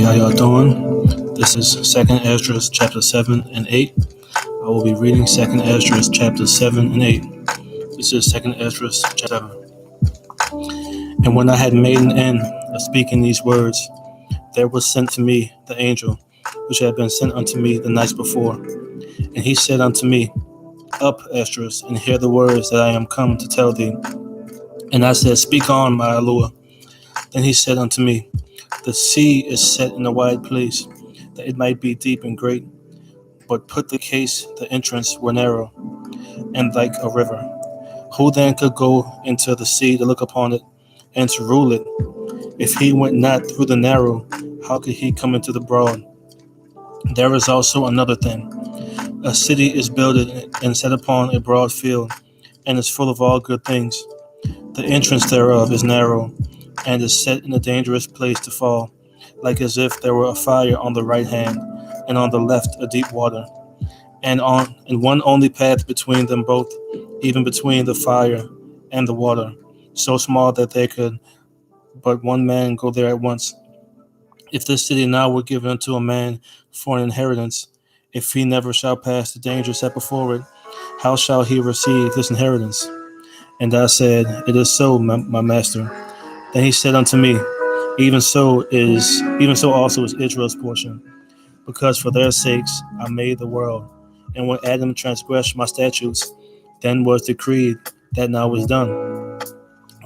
how y'all doing? This is 2nd Esdras chapter 7 and 8. I will be reading 2nd Esdras chapter 7 and 8. This is 2nd Esdras chapter 7. And when I had made an end of speaking these words, there was sent to me the angel, which had been sent unto me the night before. And he said unto me, Up, Esdras, and hear the words that I am come to tell thee. And I said, Speak on, my Allure. Then he said unto me, The sea is set in a wide place, that it might be deep and great. But put the case, the entrance were narrow, and like a river. Who then could go into the sea to look upon it, and to rule it? If he went not through the narrow, how could he come into the broad? There is also another thing. A city is builded and set upon a broad field, and is full of all good things. The entrance thereof is narrow, and is set in a dangerous place to fall, like as if there were a fire on the right hand, and on the left a deep water, and one only path between them both, even between the fire and the water, so small that there could but one man go there at once. If this city now were given unto a man for an inheritance, if he never shall pass the danger set before it, how shall he receive this inheritance? And I said, It is so, my master. Then he said unto me, Even so also is Israel's portion, because for their sakes I made the world. And when Adam transgressed my statutes, then was decreed that now was done.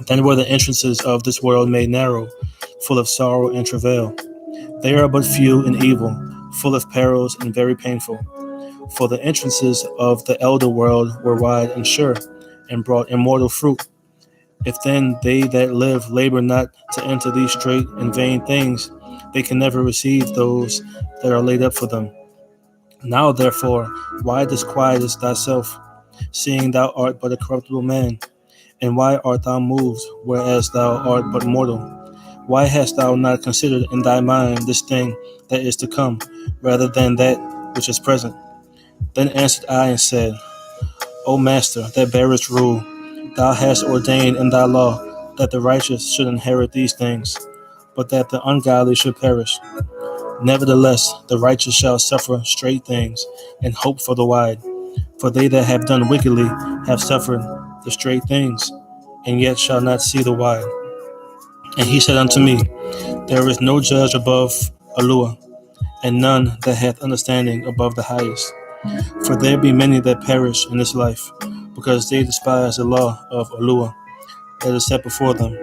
Then were the entrances of this world made narrow, full of sorrow and travail. They are but few and evil, full of perils and very painful. For the entrances of the elder world were wide and sure, and brought immortal fruit. If then they that live labor not to enter these straight and vain things, they can never receive those that are laid up for them. Now therefore, why disquietest thyself, seeing thou art but a corruptible man? And why art thou moved, whereas thou art but mortal? Why hast thou not considered in thy mind this thing that is to come, rather than that which is present? Then answered I and said, O Master, that bearest rule, thou hast ordained in thy law that the righteous should inherit these things, but that the ungodly should perish. Nevertheless, the righteous shall suffer straight things, and hope for the wide. For they that have done wickedly have suffered the straight things, and yet shall not see the wide. And he said unto me, There is no judge above Allure, and none that hath understanding above the highest. For there be many that perish in this life, because they despise the law of Allure that is set before them.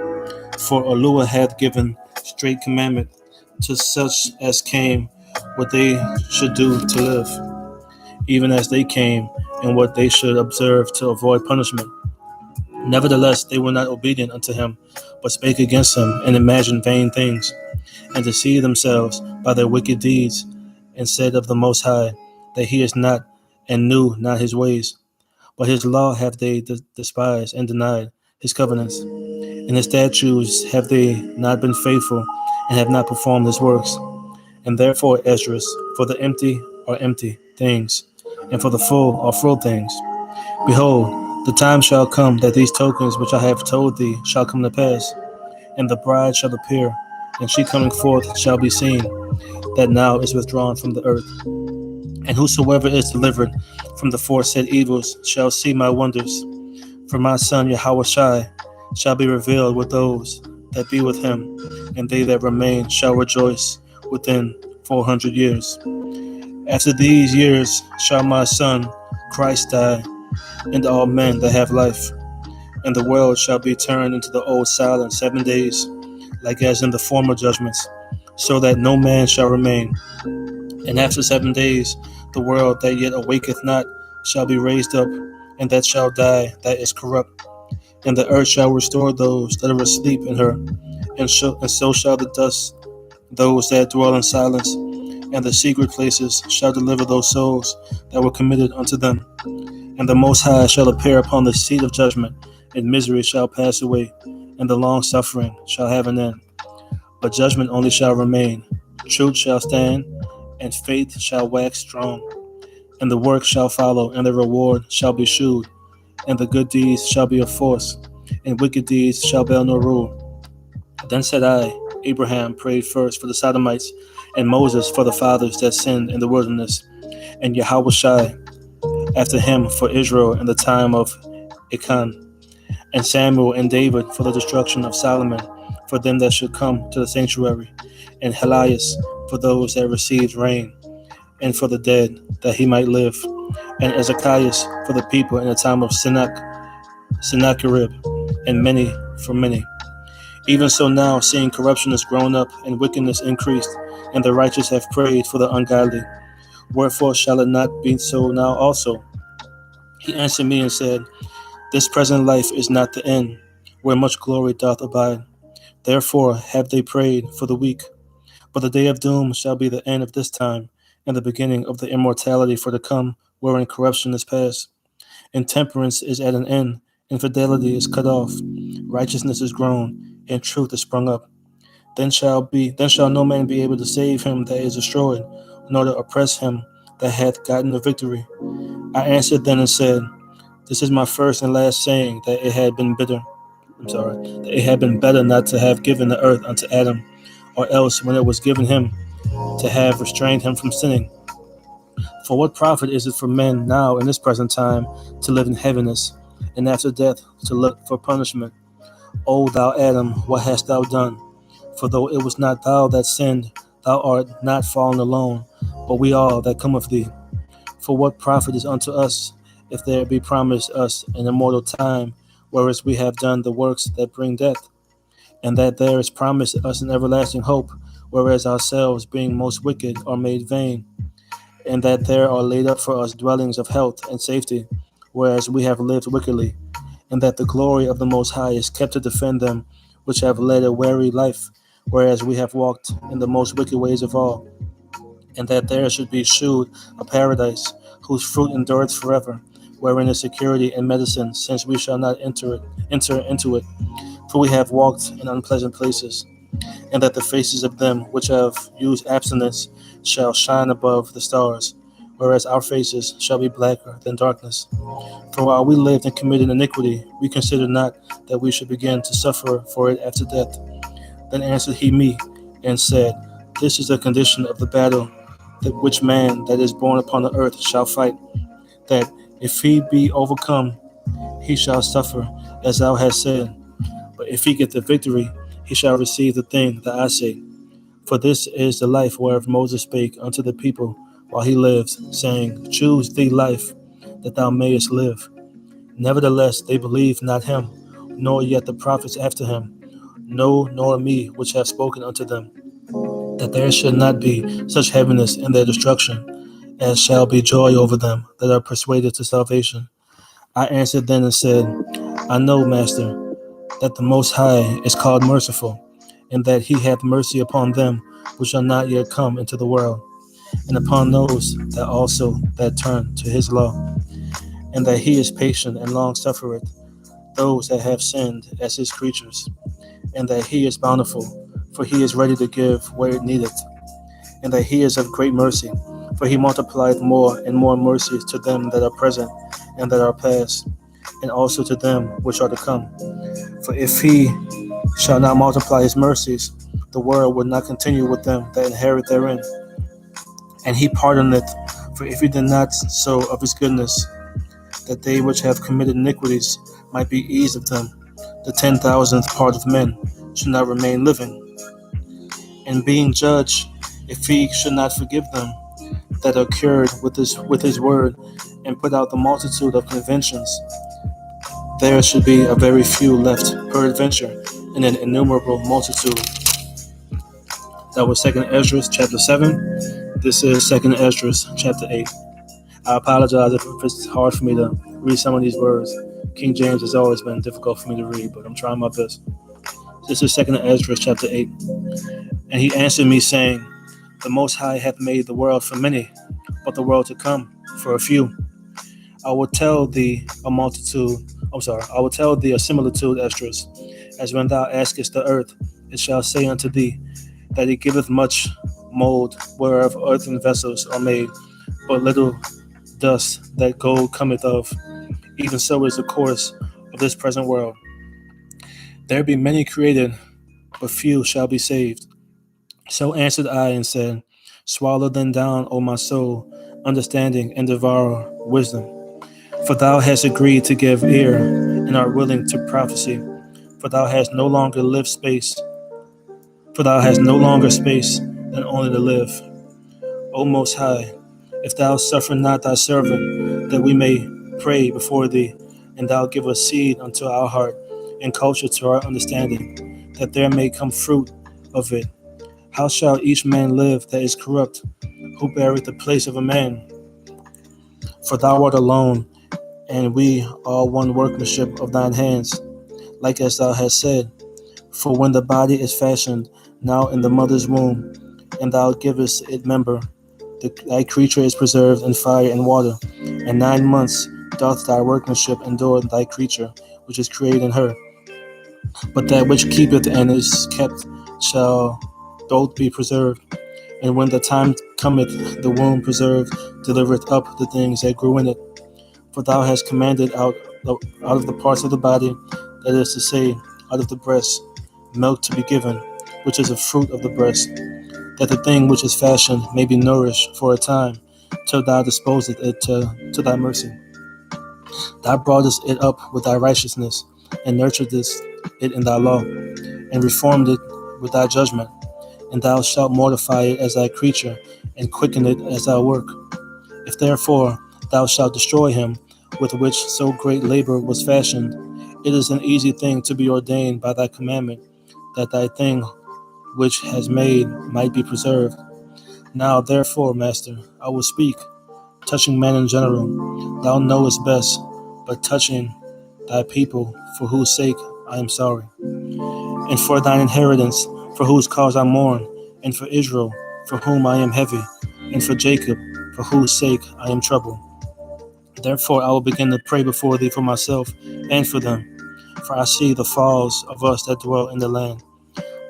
For Allure hath given straight commandment to such as came what they should do to live, even as they came, and what they should observe to avoid punishment. Nevertheless, they were not obedient unto him, but spake against him, and imagined vain things, and deceived themselves by their wicked deeds, and said of the Most High that he is not, and knew not his ways. But his law have they despised and denied his covenants. In his statutes have they not been faithful, and have not performed his works. And therefore, Esdras, for the empty are empty things, and for the full are full things. Behold, the time shall come that these tokens which I have told thee shall come to pass, and the bride shall appear, and she coming forth shall be seen, that now is withdrawn from the earth. And whosoever is delivered from the foresaid evils shall see my wonders. For my son Yahushua shall be revealed with those that be with him, and they that remain shall rejoice within 400 years. After these years shall my son Christ die, and all men that have life. And the world shall be turned into the old silent 7 days, like as in the former judgments, so that no man shall remain. And after 7 days, the world that yet awaketh not shall be raised up, and that shall die that is corrupt. And the earth shall restore those that are asleep in her, and so shall the dust those that dwell in silence, and the secret places shall deliver those souls that were committed unto them. And the Most High shall appear upon the seat of judgment, and misery shall pass away, and the long suffering shall have an end. But judgment only shall remain, truth shall stand, and faith shall wax strong. And the work shall follow, and the reward shall be shewed, and the good deeds shall be of force, and wicked deeds shall bear no rule. Then said I, Abraham prayed first for the Sodomites, and Moses for the fathers that sinned in the wilderness, and Yahushua after him for Israel in the time of Achan, and Samuel and David for the destruction of Solomon, for them that should come to the sanctuary, and Elias for those that received rain, and for the dead that he might live, and Ezekias for the people in the time of Sennacherib, and many for many. Even so now, seeing corruption has grown up, and wickedness increased, and the righteous have prayed for the ungodly, wherefore shall it not be so now also? He answered me and said, This present life is not the end, where much glory doth abide. Therefore have they prayed for the weak. But the day of doom shall be the end of this time, and the beginning of the immortality for to come, wherein corruption is past. Intemperance is at an end, infidelity is cut off, righteousness is grown, and truth is sprung up. Then shall no man be able to save him that is destroyed, nor to oppress him that hath gotten the victory. I answered then and said, This is my first and last saying, that it had been better not to have given the earth unto Adam, or else when it was given him, to have restrained him from sinning. For what profit is it for men now in this present time to live in heaviness, and after death to look for punishment? O thou Adam, what hast thou done? For though it was not thou that sinned, thou art not fallen alone, but we all that come of thee. For what profit is unto us, if there be promised us an immortal time, whereas we have done the works that bring death? And that there is promised us an everlasting hope, whereas ourselves, being most wicked, are made vain. And that there are laid up for us dwellings of health and safety, whereas we have lived wickedly. And that the glory of the Most High is kept to defend them which have led a weary life, whereas we have walked in the most wicked ways of all. And that there should be shewed a paradise, whose fruit endureth forever, wherein is security and medicine, since we shall not enter into it. For we have walked in unpleasant places, and that the faces of them which have used abstinence shall shine above the stars, whereas our faces shall be blacker than darkness. For while we lived and committed iniquity, we considered not that we should begin to suffer for it after death. Then answered he me, and said, This is the condition of the battle, that which man that is born upon the earth shall fight, that if he be overcome, he shall suffer, as thou hast said. But if he get the victory, he shall receive the thing that I say. For this is the life whereof Moses spake unto the people while he lived, saying, Choose thee life, that thou mayest live. Nevertheless, they believed not him, nor yet the prophets after him, no, nor me, which have spoken unto them, that there should not be such heaviness in their destruction, as shall be joy over them that are persuaded to salvation. I answered then and said, I know, Master, that the Most High is called merciful, and that he hath mercy upon them which are not yet come into the world, and upon those that also that turn to his law, and that he is patient and long suffereth those that have sinned as his creatures, and that he is bountiful, for he is ready to give where it needeth, and that he is of great mercy, for he multiplieth more and more mercies to them that are present and that are past, and also to them which are to come. For if he shall not multiply his mercies, the world would not continue with them that inherit therein. And he pardoneth, for if he did not so of his goodness, that they which have committed iniquities might be eased of them, the 10,000th part of men should not remain living. And being judged, if he should not forgive them that are cured with his word, and put out the multitude of conventions, there should be a very few left peradventure, in an innumerable multitude. That was 2nd Esdras chapter 7. This is 2nd Esdras chapter 8. I apologize if it's hard for me to read some of these words. King James has always been difficult for me to read, but I'm trying my best. This is 2nd Esdras chapter 8. And he answered me, saying, The Most High hath made the world for many, but the world to come for a few. I will tell thee a similitude, Esdras, as when thou askest the earth, it shall say unto thee, that it giveth much mold, whereof earthen vessels are made, but little dust that gold cometh of. Even so is the course of this present world. There be many created, but few shall be saved. So answered I and said, Swallow then down, O my soul, understanding, and devour wisdom. For thou hast agreed to give ear, and art willing to prophecy. For thou hast no longer lived space, for thou hast no longer space than only to live. O Most High, if thou suffer not thy servant, that we may pray before thee, and thou give us seed unto our heart, and culture to our understanding, that there may come fruit of it. How shall each man live that is corrupt, who beareth the place of a man? For thou art alone, and we are one workmanship of thine hands, like as thou hast said. For when the body is fashioned now in the mother's womb, and thou givest it member, thy creature is preserved in fire and water, and 9 months doth thy workmanship endure thy creature, which is created in her. But that which keepeth and is kept shall both be preserved. And when the time cometh, the womb preserved delivereth up the things that grew in it. For thou hast commanded out of the parts of the body, that is to say, out of the breast, milk to be given, which is the fruit of the breast, that the thing which is fashioned may be nourished for a time, till thou disposest it to thy mercy. Thou broughtest it up with thy righteousness, and nurturedst it in thy law, and reformed it with thy judgment. And thou shalt mortify it as thy creature, and quicken it as thy work. If therefore thou shalt destroy him, with which so great labor was fashioned, it is an easy thing to be ordained by thy commandment, that thy thing which has made might be preserved. Now therefore, Master, I will speak, touching men in general. Thou knowest best, but touching thy people, for whose sake I am sorry, and for thine inheritance, for whose cause I mourn, and for Israel, for whom I am heavy, and for Jacob, for whose sake I am troubled. Therefore I will begin to pray before thee for myself and for them, for I see the falls of us that dwell in the land.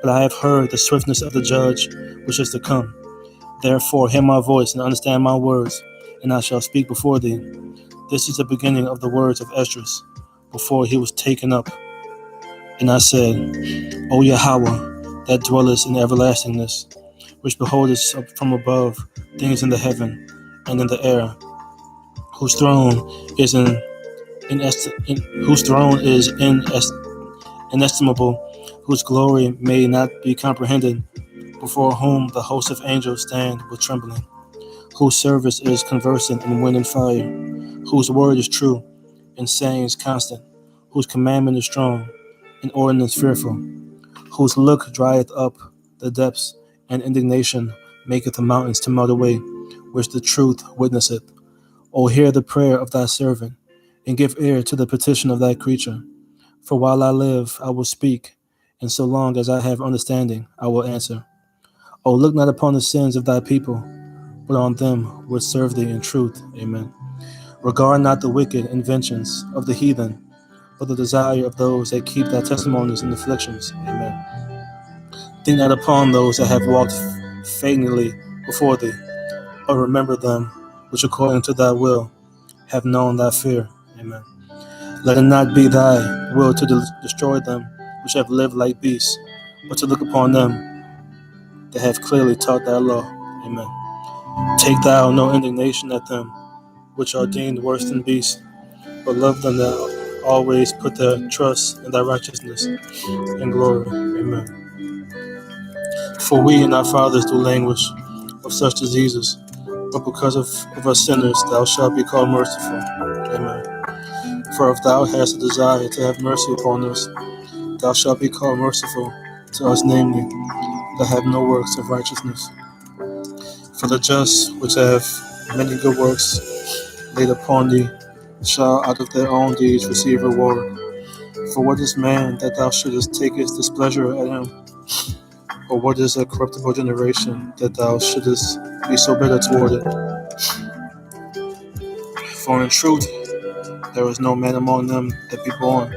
But I have heard the swiftness of the judge which is to come. Therefore hear my voice and understand my words, and I shall speak before thee. This is the beginning of the words of Esdras, before he was taken up. And I said, O Yahweh, that dwellest in everlastingness, which beholdest from above things in the heaven and in the air, whose throne is inestimable, whose glory may not be comprehended, before whom the host of angels stand with trembling, whose service is conversant in wind and fire, whose word is true, and sayings constant, whose commandment is strong, and ordinance fearful, whose look drieth up the depths, and indignation maketh the mountains to melt away, which the truth witnesseth. O hear the prayer of thy servant, and give ear to the petition of thy creature. For while I live, I will speak, and so long as I have understanding, I will answer. O look not upon the sins of thy people, but on them which serve thee in truth. Amen. Regard not the wicked inventions of the heathen, but the desire of those that keep thy testimonies and afflictions. Amen. Think not upon those that have walked faintly before thee, but remember them which according to thy will have known thy fear. Amen. Let it not be thy will to destroy them which have lived like beasts, but to look upon them that have clearly taught thy law. Amen. Take thou no indignation at them which are deemed worse than beasts, but love them that always put their trust in thy righteousness and glory. Amen. For we and our fathers do languish of such diseases, but because of us sinners thou shalt be called merciful. Amen. For if thou hast a desire to have mercy upon us, thou shalt be called merciful to us, namely, that have no works of righteousness. For the just, which have many good works laid upon thee, shall out of their own deeds receive reward. For what is man that thou shouldest take his displeasure at him? Or what is a corruptible generation that thou shouldest be so bitter toward it? For in truth there is no man among them that be born,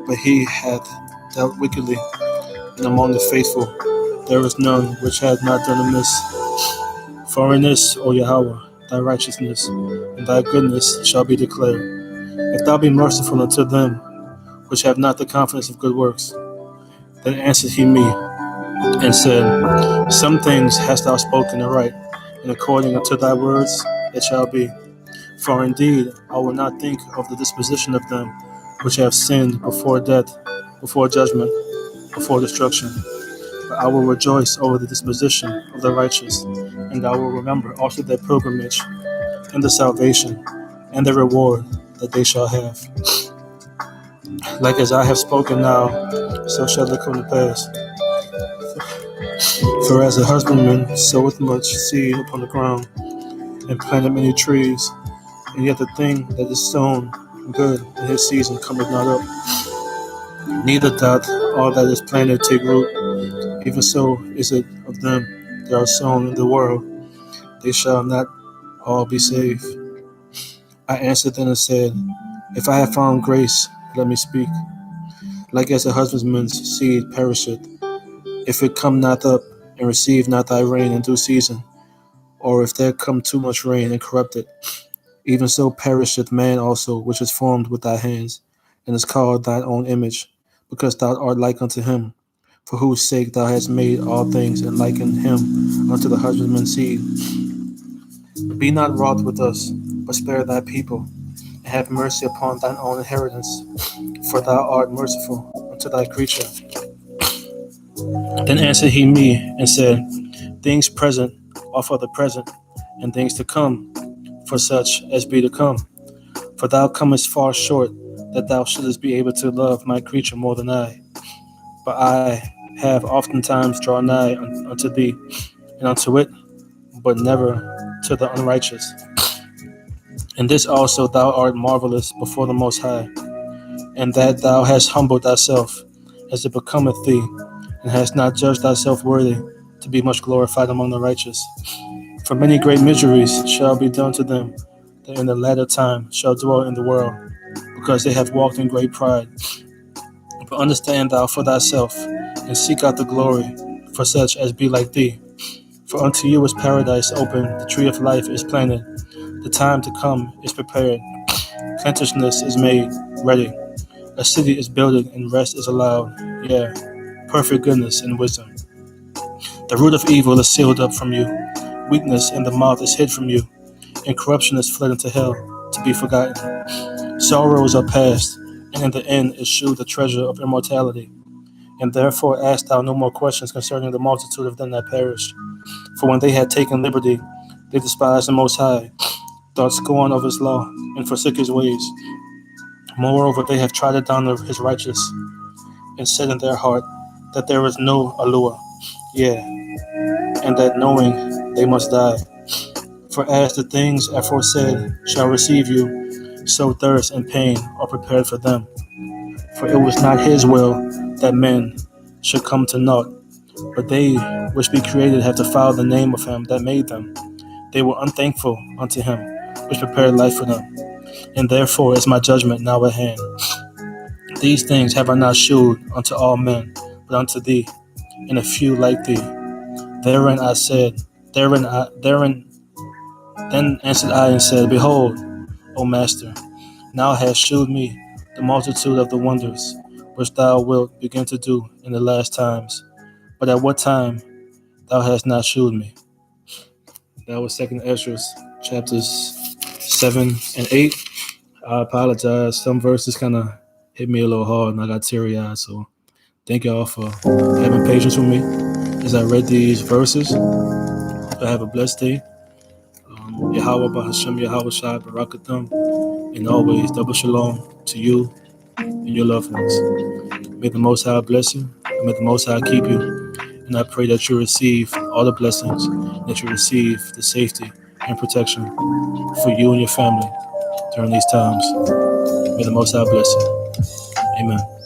but he hath dealt wickedly, and among the faithful there is none which hath not done amiss. For in this, O Yahweh, thy righteousness and thy goodness shall be declared. If thou be merciful unto them which have not the confidence of good works, Then answered he me, and said, Some things hast thou spoken aright, and according unto thy words it shall be. For indeed I will not think of the disposition of them which have sinned before death, before judgment, before destruction. But I will rejoice over the disposition of the righteous, and I will remember also their pilgrimage, and the salvation, and the reward that they shall have. Like as I have spoken now, so shall it come to pass. For as a husbandman soweth much seed upon the ground, and planteth many trees, and yet the thing that is sown good in his season cometh not up, neither doth all that is planted take root. Even so is it of them that are sown in the world. They shall not all be saved. I answered then and said, If I have found grace, let me speak. Like as a husbandman's seed perisheth, if it come not up, and receive not thy rain in due season, or if there come too much rain and corrupt it, even so perisheth man also which is formed with thy hands, and is called thine own image, because thou art like unto him, for whose sake thou hast made all things, and likened him unto the husbandman's seed. Be not wroth with us, but spare thy people, and have mercy upon thine own inheritance, for thou art merciful unto thy creature. Then answered he me, and said, Things present are for the present, and things to come for such as be to come. For thou comest far short, that thou shouldest be able to love my creature more than I. But I have oftentimes drawn nigh unto thee, and unto it, but never to the unrighteous. In this also thou art marvelous before the Most High, and that thou hast humbled thyself, as it becometh thee, and hast not judged thyself worthy to be much glorified among the righteous. For many great miseries shall be done to them that in the latter time shall dwell in the world, because they have walked in great pride. But understand thou for thyself, and seek out the glory for such as be like thee. For unto you is paradise open, the tree of life is planted, the time to come is prepared, plenteousness is made ready, a city is builded, and rest is allowed, yea, perfect goodness and wisdom. The root of evil is sealed up from you, weakness in the mouth is hid from you, and corruption is fled into hell, to be forgotten. Sorrows are past, and in the end is shewed the treasure of immortality. And therefore ask thou no more questions concerning the multitude of them that perish. For when they had taken liberty, they despised the Most High, thought scorn of his law, and forsook his ways. Moreover, they have trodden down his righteous, and said in their heart that there is no allure, yea, and that knowing they must die. For as the things aforesaid shall receive you, so thirst and pain are prepared for them. For it was not his will that men should come to naught, but they which be created have defiled the name of him that made them. They were unthankful unto him which prepared life for them. And therefore is my judgment now at hand. These things have I not shewed unto all men, but unto thee, and a few like thee. Therein I said, then answered I and said, Behold, O Master, now hast shewed me the multitude of the wonders which thou wilt begin to do in the last times. But at what time thou hast not shewed me. That was 2nd Esdras chapters 7 and 8. I apologize. Some verses kind of hit me a little hard and I got teary-eyed. So thank y'all for having patience with me as I read these verses. Hope I have a blessed day. Yahweh Bahashem Yahweh Shai Barakatham. And always double shalom to you and your loved ones. May the Most High bless you. And may the Most High keep you. And I pray that you receive all the blessings, that you receive the safety and protection for you and your family during these times. May the Most High bless you. Amen.